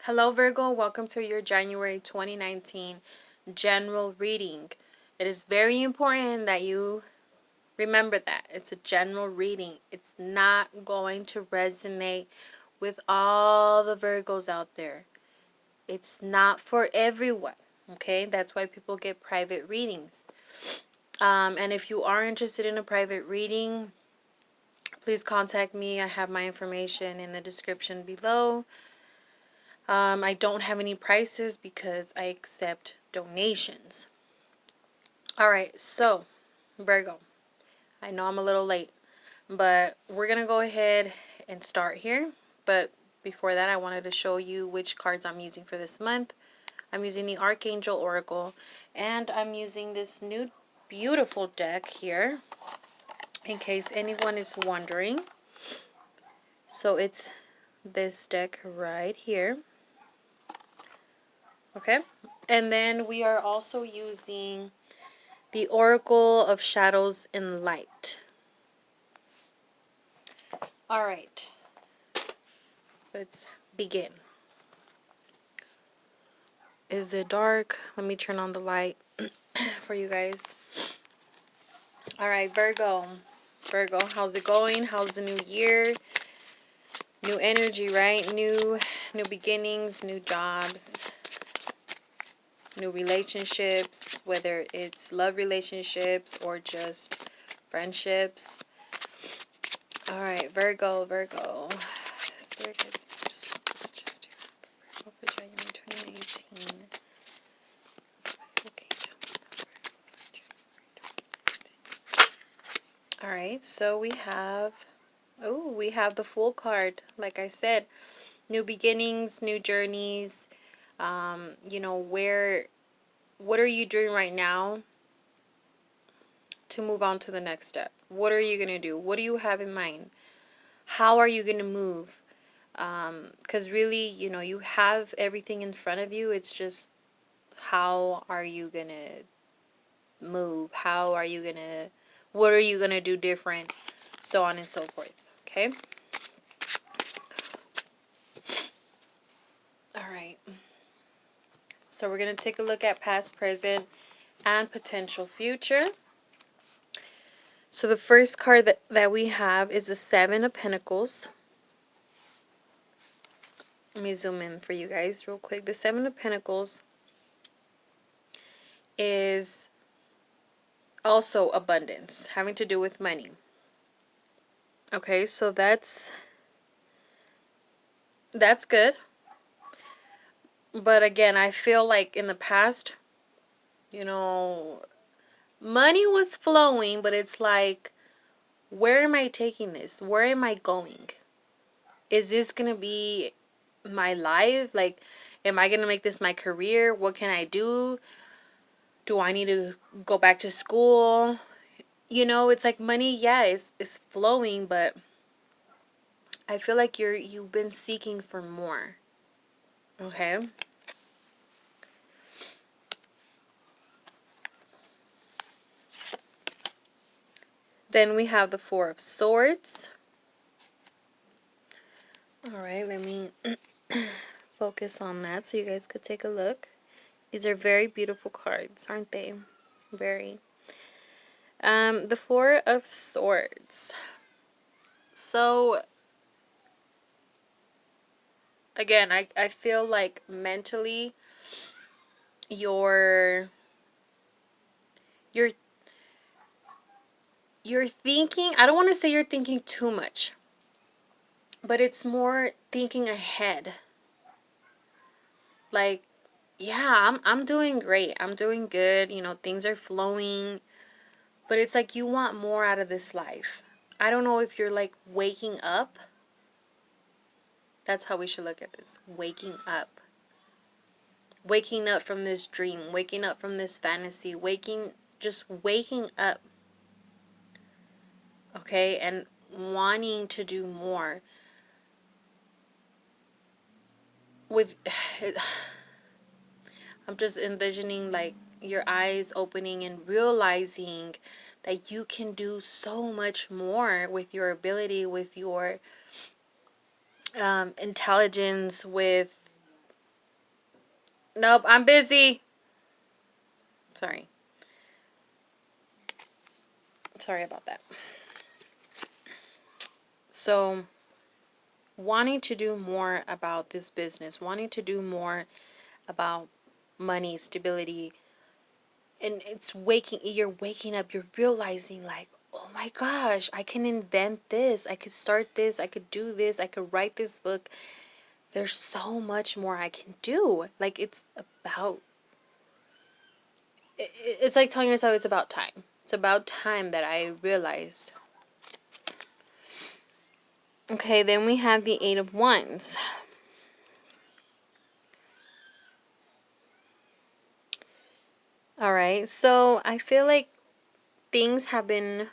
Hello, Virgo. Welcome to your January 2019 general reading. It is very important that you remember that. It's a general reading. It's not going to resonate with all the Virgos out there. It's not for everyone. Okay? That's why people get private readings. And if you are interested in a private reading, please contact me. I have my information in the description below. I don't have any prices because I accept donations. All right, so Virgo, I know I'm a little late, but we're going to go ahead and start here. But before that, I wanted to show you which cards I'm using for this month. I'm using the Archangel Oracle, and I'm using this new beautiful deck here, in case anyone is wondering. So it's this deck right here. Okay, and then we are also using the Oracle of Shadows and Light. All right, let's begin. Is it dark? Let me turn on the light for you guys. All right, Virgo. Virgo, how's it going? How's the new year? New energy, right? New beginnings, new jobs, new relationships, whether it's love relationships or just friendships. All right, Virgo. Spirit guides, let's just do Virgo for January 2018. All right, so we have the Fool card. Like I said, new beginnings, new journeys. What are you doing right now to move on to the next step? What are you going to do? What do you have in mind? How are you going to move? Because really, you have everything in front of you. It's just, how are you going to move? What are you going to do different? So on and so forth. Okay? All right. So we're going to take a look at past, present, and potential future. So the first card that we have is the Seven of Pentacles. Let me zoom in for you guys real quick. The Seven of Pentacles is also abundance, having to do with money. Okay, so that's good. But again, I feel like in the past, money was flowing, but it's like, where am I taking this? Where am I going? Is this going to be my life? Like, am I going to make this my career? What can I do? Do I need to go back to school? It's like money, yeah, is flowing, but I feel like you've been seeking for more. Okay? Then we have the Four of Swords. All right, let me focus on that so you guys could take a look. These are very beautiful cards, aren't they? Very. The Four of Swords. So, again, I feel like mentally you're thinking, I don't want to say you're thinking too much, but it's more thinking ahead. Like, yeah, I'm doing great. I'm doing good. Things are flowing. But it's like you want more out of this life. I don't know if you're like waking up. That's how we should look at this. Waking up. Waking up from this dream. Waking up from this fantasy. Just waking up. Okay? And wanting to do more. I'm just envisioning like your eyes opening and realizing that you can do so much more with your ability, with your intelligence, with Nope, I'm busy. Sorry. Sorry about that. So, wanting to do more about this business, wanting to do more about money, stability, and you're waking up, you're realizing like, oh my gosh, I can invent this, I could start this, I could do this, I could write this book. There's so much more I can do. Like, it's like telling yourself it's about time. It's about time that I realized. Okay, then we have the Eight of Wands. All right, so I feel like things have been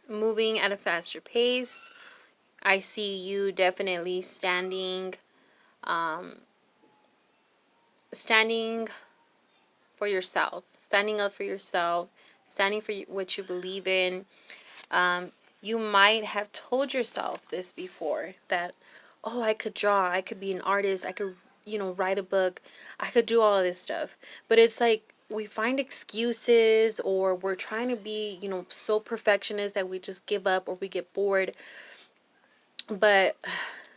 moving at a faster pace. I see you definitely um, standing for yourself, standing up for yourself, standing for what you believe in. You might have told yourself this before that, oh, I could draw, I could be an artist, I could, write a book, I could do all of this stuff. But it's like we find excuses, or we're trying to be, so perfectionist that we just give up or we get bored. But,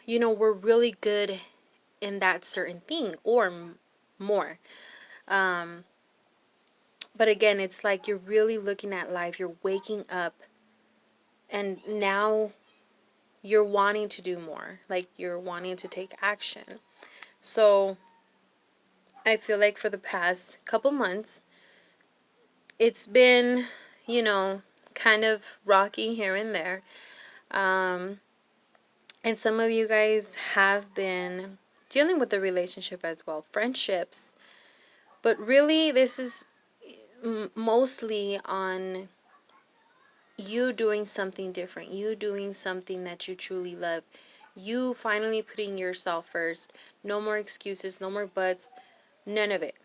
we're really good in that certain thing or more. Um, but again, it's like you're really looking at life, you're waking up, and now you're wanting to do more. Like, you're wanting to take action. So I feel like for the past couple months, it's been, you know, kind of rocky here and there. Um, and some of you guys have been dealing with the relationship as well, friendships. But really, this is mostly on you doing something different, you doing something that you truly love, you finally putting yourself first. No more excuses, no more buts, none of it.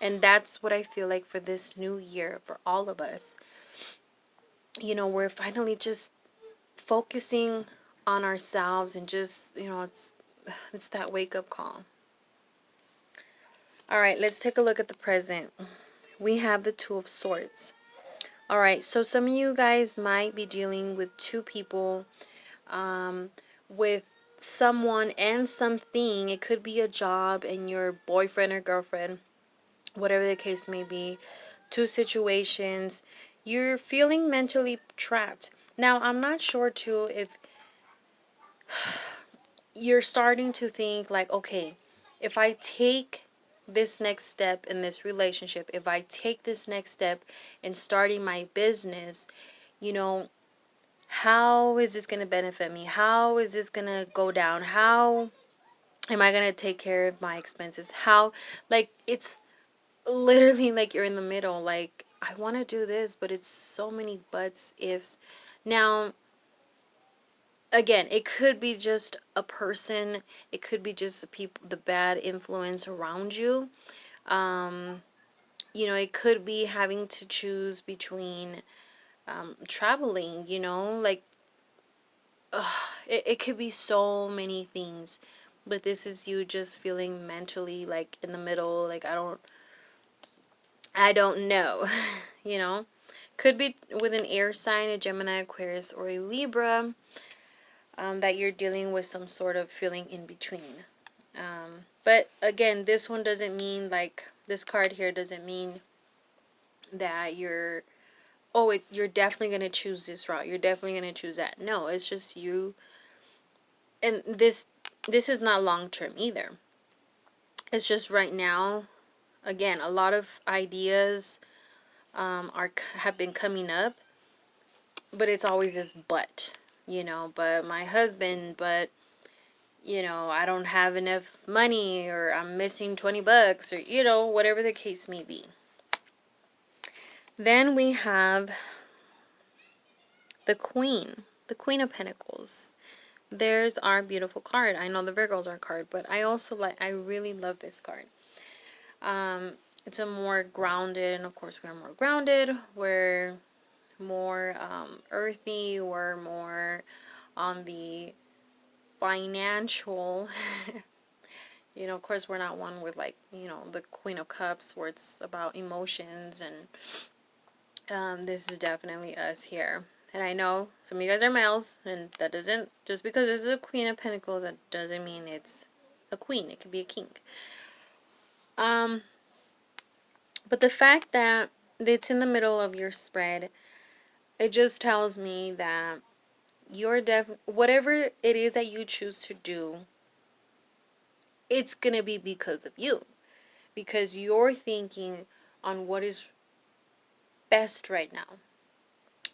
And that's what I feel like for this new year for all of us. We're finally just focusing on ourselves, and just, it's that wake up call. All right, let's take a look at the present. We have the Two of Swords. All right, so some of you guys might be dealing with two people, with someone and something. It could be a job and your boyfriend or girlfriend, whatever the case may be. Two situations. You're feeling mentally trapped. Now, I'm not sure too if you're starting to think like, okay, if I take this next step in this relationship, if I take this next step in starting my business, you know, how is this going to benefit me? How is this going to go down? How am I going to take care of my expenses? How, like, it's literally like you're in the middle. Like, I want to do this, but it's so many buts, ifs. Now, again, it could be just a person, it could be just the bad influence around you. Um, it could be having to choose between traveling, like, it could be so many things. But this is you just feeling mentally like in the middle, like I don't know. you know. Could be with an air sign, a Gemini, Aquarius, or a Libra, that you're dealing with some sort of feeling in between. But again, this one doesn't mean, like, this card here doesn't mean that you're definitely going to choose this route. You're definitely going to choose that. No, it's just you. And this is not long term either. It's just right now. Again, a lot of ideas have been coming up, but it's always this but my husband, but I don't have enough money, or I'm missing $20, or whatever the case may be. Then we have the Queen of Pentacles. There's our beautiful card. I know the Virgo's our card, but I really love this card. It's a more grounded, and of course we're more grounded. We're more earthy. We're more on the financial You know, of course, we're not one with like, the Queen of Cups where it's about emotions, and this is definitely us here. And I know some of you guys are males, and that doesn't, just because this is a Queen of Pentacles, that doesn't mean it's a queen. It could be a king. But the fact that it's in the middle of your spread, it just tells me that whatever it is that you choose to do, it's gonna be because of you. Because you're thinking on what is best right now.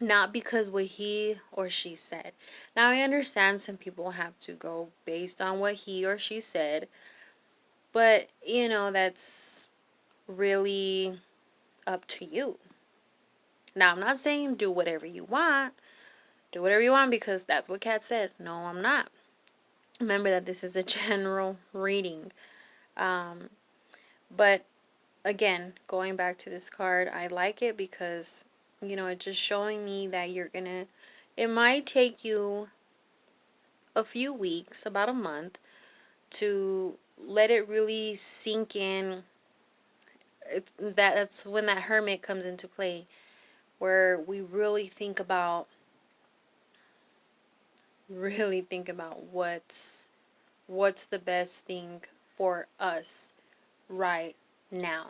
Not because what he or she said. Now, I understand some people have to go based on what he or she said, but that's really up to you. Now, I'm not saying do whatever you want. Do whatever you want because that's what Kat said. No, I'm not. Remember that this is a general reading. But again, going back to this card, I like it because, it's just showing me that it might take you a few weeks, about a month, to let it really sink in. That's when that hermit comes into play, where we really think about what's the best thing for us right now.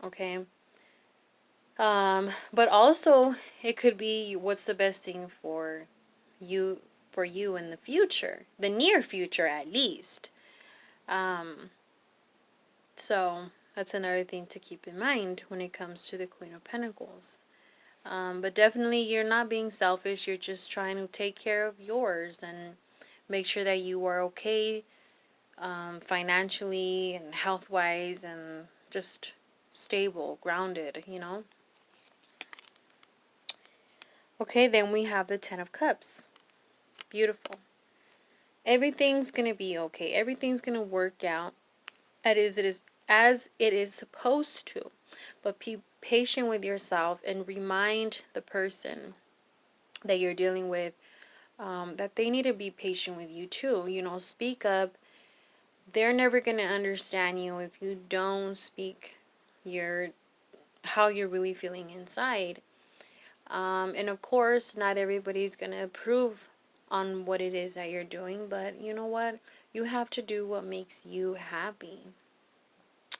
Okay? But also it could be what's the best thing you for you in the future, the near future at least. So that's another thing to keep in mind when it comes to the Queen of Pentacles. But definitely you're not being selfish. You're just trying to take care of yours and make sure that you are okay, financially and health-wise, and just stable, grounded. Okay, then we have the Ten of Cups. Beautiful. Everything's going to be okay. Everything's going to work out as it is supposed to. But be patient with yourself and remind the person that you're dealing with that they need to be patient with you too. Speak up. They're never going to understand you if you don't speak how you're really feeling inside. And of course, not everybody's going to approve on what it is that you're doing, but you know what? You have to do what makes you happy.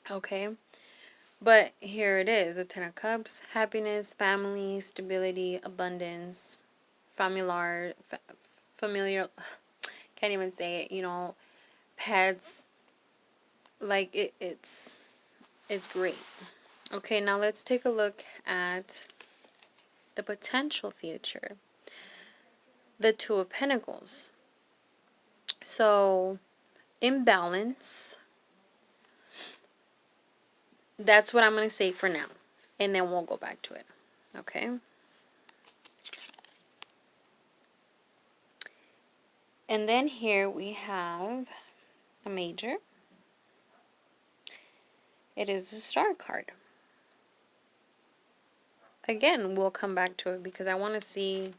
Okay? But here it is, the Ten of Cups: happiness, family, stability, abundance, familiar, can't even say it, pets. Like it's great. Okay, now let's take a look at the potential future. The Two of Pentacles. So, imbalance. That's what I'm going to say for now. And then we'll go back to it. Okay? And then here we have a major. It is the Star card. Again, we'll come back to it because I want to see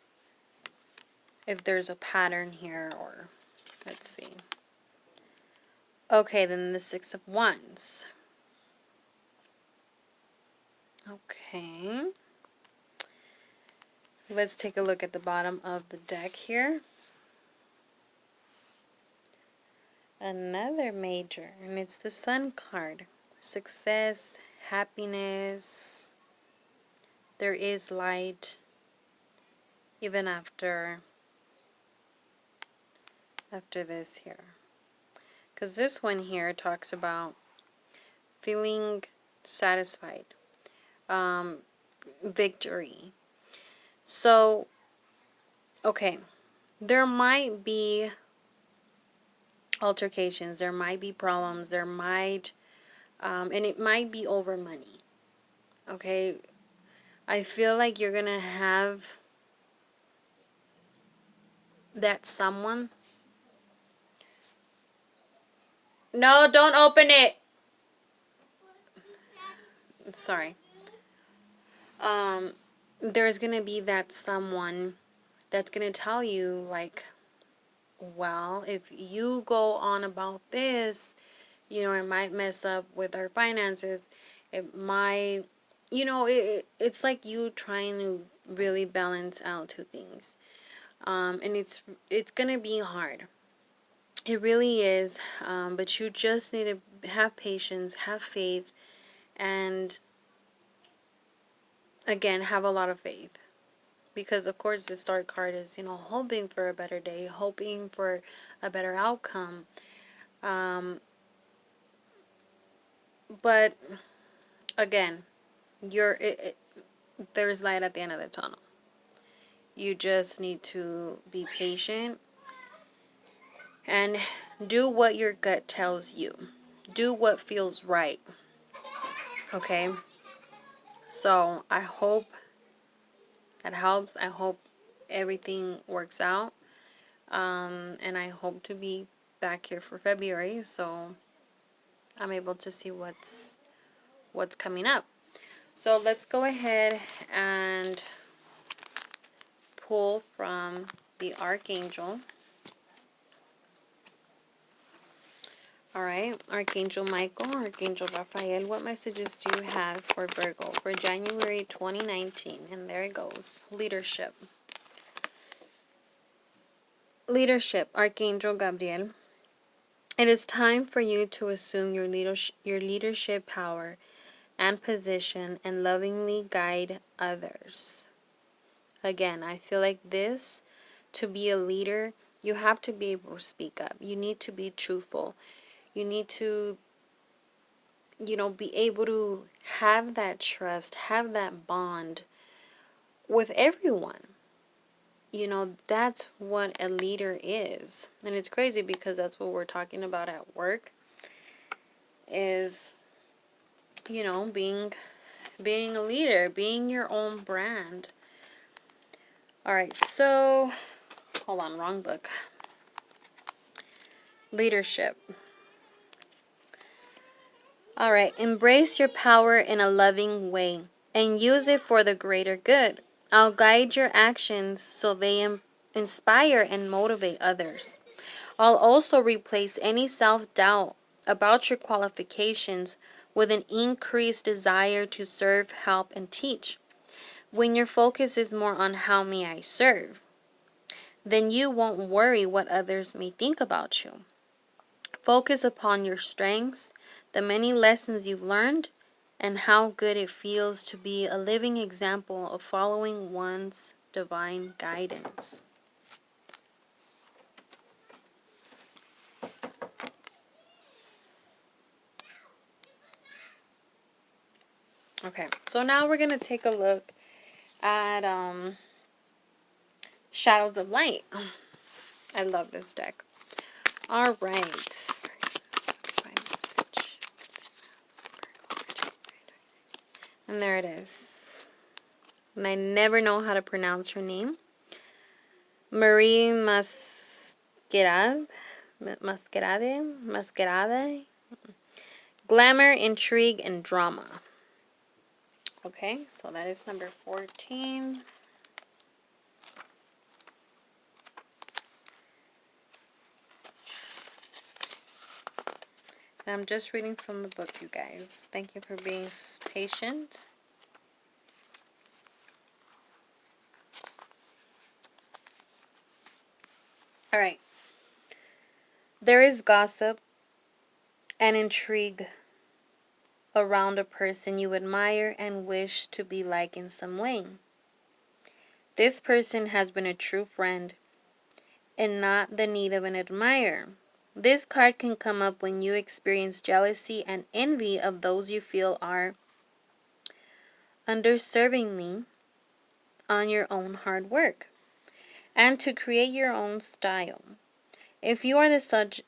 if there's a pattern here, or let's see. Okay, then the Six of Wands. Okay. Let's take a look at the bottom of the deck here. Another major, and it's the Sun card. Success, happiness. There is light even after this here. Because this one here talks about feeling satisfied, victory. So, okay, there might be altercations, there might be problems, and it might be over money. Okay, I feel like you're gonna have that someone. No, don't open it. Sorry. There's gonna be that someone that's gonna tell you, like, well, if you go on about this, it might mess up with our finances. It might, it's like you trying to really balance out two things. And it's gonna be hard. It really is. But you just need to have patience, have faith, and again, have a lot of faith. Because of course the Star card is, hoping for a better day, hoping for a better outcome. Um, but again, there's light at the end of the tunnel. You just need to be patient and do what your gut tells you. Do what feels right. Okay? So I hope that helps. I hope everything works out. And I hope to be back here for February, so I'm able to see what's coming up. So let's go ahead and pull from the Archangel. All right, Archangel Michael, Archangel Raphael, what messages do you have for Virgo for January 2019? And there it goes. Leadership. Leadership, Archangel Gabriel. It is time for you to assume your leadership power and position and lovingly guide others. Again, I feel like this, to be a leader, you have to be able to speak up. You need to be truthful. You need to, be able to have that trust, have that bond with everyone. That's what a leader is. And it's crazy because that's what we're talking about at work is, being a leader, being your own brand. All right, so hold on, wrong book. Leadership. All right, embrace your power in a loving way and use it for the greater good. I'll guide your actions so they inspire and motivate others. I'll also replace any self-doubt about your qualifications with an increased desire to serve, help, and teach. When your focus is more on how may I serve, then you won't worry what others may think about you. Focus upon your strengths, the many lessons you've learned, and how good it feels to be a living example of following one's divine guidance. Okay, so now we're going to take a look at Shadows of Light. I love this deck. All right. And there it is. And I never know how to pronounce her name. Marie Masquerade. Glamour, intrigue, and drama. Okay, so that is number 14. And I'm just reading from the book, you guys. Thank you for being patient. All right. There is gossip and intrigue around a person you admire and wish to be like in some way. This person has been a true friend and not the need of an admirer. This card can come up when you experience jealousy and envy of those you feel are underservingly on your own hard work, and to create your own style. If you are the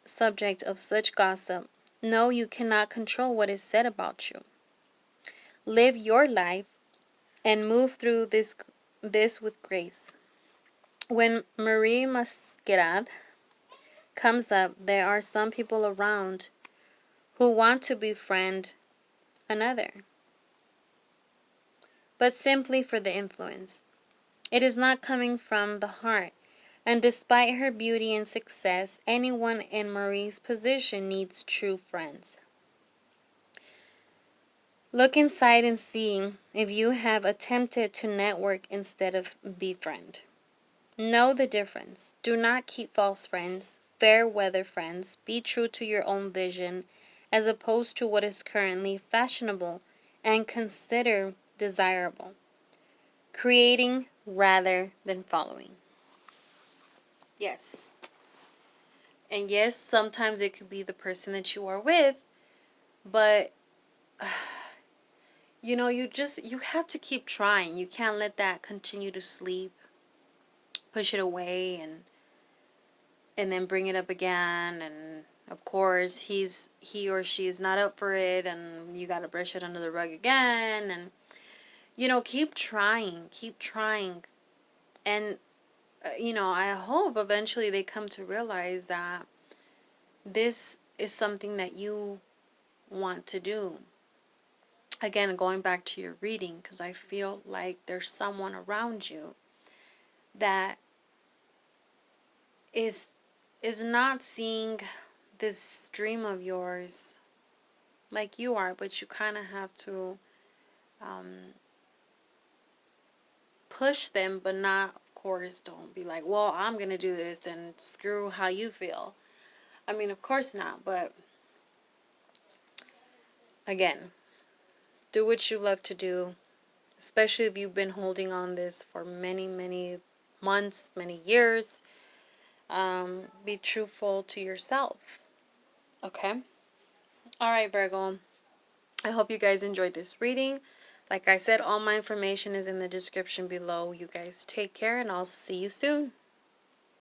subject of such gossip, know you cannot control what is said about you. Live your life and move through this with grace. When Marie Masquerade comes up, there are some people around who want to befriend another, but simply for the influence. It is not coming from the heart, And despite her beauty and success, anyone in Marie's position needs true friends. Look inside and see if you have attempted to network instead of befriend. Know the difference. Do not keep false friends, fair weather friends. Be true to your own vision as opposed to what is currently fashionable and consider desirable. Creating rather than following. Yes. And yes, sometimes it could be the person that you are with, but you have to keep trying. You can't let that continue to sleep. Push it away and then bring it up again, and of course he or she is not up for it, and you got to brush it under the rug again, and keep trying. And I hope eventually they come to realize that this is something that you want to do. Again, going back to your reading, because I feel like there's someone around you that is not seeing this dream of yours like you are, but you kind of have to push them, but not, of course, don't be like, well, I'm going to do this and screw how you feel. I mean, of course not, but again, do what you love to do, especially if you've been holding on this for many, many months, many years. Be truthful to yourself. Okay? All right, Virgo. I hope you guys enjoyed this reading. Like I said, all my information is in the description below. You guys take care, and I'll see you soon.